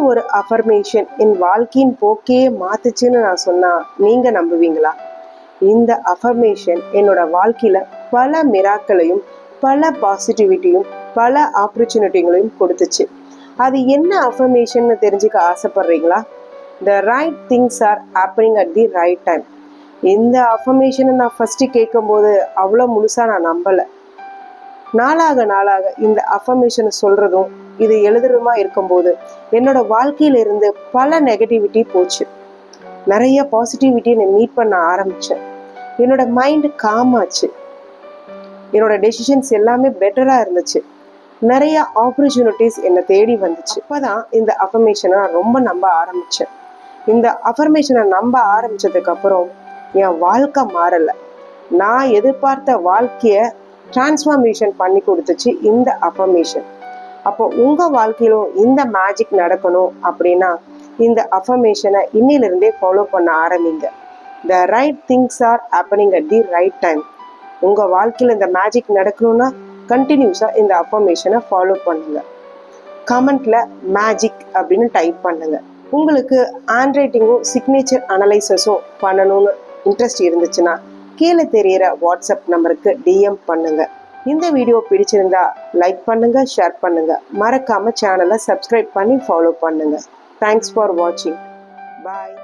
ஒரு அஃபர்மேஷன் என் வாழ்க்கையின் போக்கே மாத்துச்சுன்னு நான் சொன்னா நீங்க நம்புவீங்களா? இந்த அஃபர்மேஷன் என்னோட வாழ்க்கையில பல மிராக்களையும் பல பாசிட்டிவிட்டியும் பல ஆப்பர்ச்சுனிட்டிகளையும் கொடுத்துச்சு. அது என்ன அஃபர்மேஷன் தெரிஞ்சுக்க ஆசைப்படுறீங்களா? The right things are happening at the right time. இந்த அஃபர்மேஷனை நான் ஃபர்ஸ்ட் கேட்கும்போது அவ்வளோ முழுசா நான் நம்பலை. நாளாக இந்த அஃபர்மேஷனை சொல்றதும் இது எழுதுறதுமா இருக்கும்போது என்னோட வாழ்க்கையில இருந்து பல நெகட்டிவிட்டி போச்சு. நிறைய பாசிட்டிவிட்டி நான் மீட் பண்ண ஆரம்பிச்சேன். என்னோட மைண்ட் காம் ஆச்சு. என்னோட டெசிஷன்ஸ் எல்லாமே பெட்டரா இருந்துச்சு. நிறைய ஆப்பர்ச்சுனிட்டிஸ் என்னை தேடி வந்துச்சு. அப்பதான் இந்த அஃபர்மேஷனை நான் ரொம்ப நம்ப ஆரம்பிச்சேன். இந்த அஃபர்மேஷனை நம்ப ஆரம்பிச்சதுக்கு அப்புறம் என் வாழ்க்கை மாறல. நான் எதிர்பார்த்த வாழ்க்கைய டிரான்ஸ்ஃபார்மேஷன் பண்ணி கொடுத்துச்சு இந்த அஃபர்மேஷன். அப்போ உங்க வாழ்க்கையிலும் இந்த மேஜிக் நடக்கணும் அப்படின்னா இந்த அஃபர்மேஷனை இன்னிலிருந்தே ஃபாலோ பண்ண ஆரம்பிங்க. த right things are happening at the right time. உங்க வாழ்க்கையில இந்த மேஜிக் நடக்கணும்னா கண்டினியூஸா இந்த அஃபர்மேஷனை ஃபாலோ பண்ணுங்க. கமெண்ட்ல மேஜிக் அப்படின்னு டைப் பண்ணுங்க. உங்களுக்கு ஹேண்ட் ரைட்டிங்கும் சிக்னேச்சர் அனலைசஸும் பண்ணணும்னு இன்ட்ரெஸ்ட் இருந்துச்சுன்னா கீழே தெரியிற வாட்ஸ்அப் நம்பருக்கு டிஎம் பண்ணுங்க. இந்த வீடியோ பிடிச்சிருந்தா லைக் பண்ணுங்க, ஷேர் பண்ணுங்க. மறக்காம சேனலை சப்ஸ்கிரைப் பண்ணி ஃபாலோ பண்ணுங்க. தேங்க்ஸ் ஃபார் வாட்சிங். பாய்.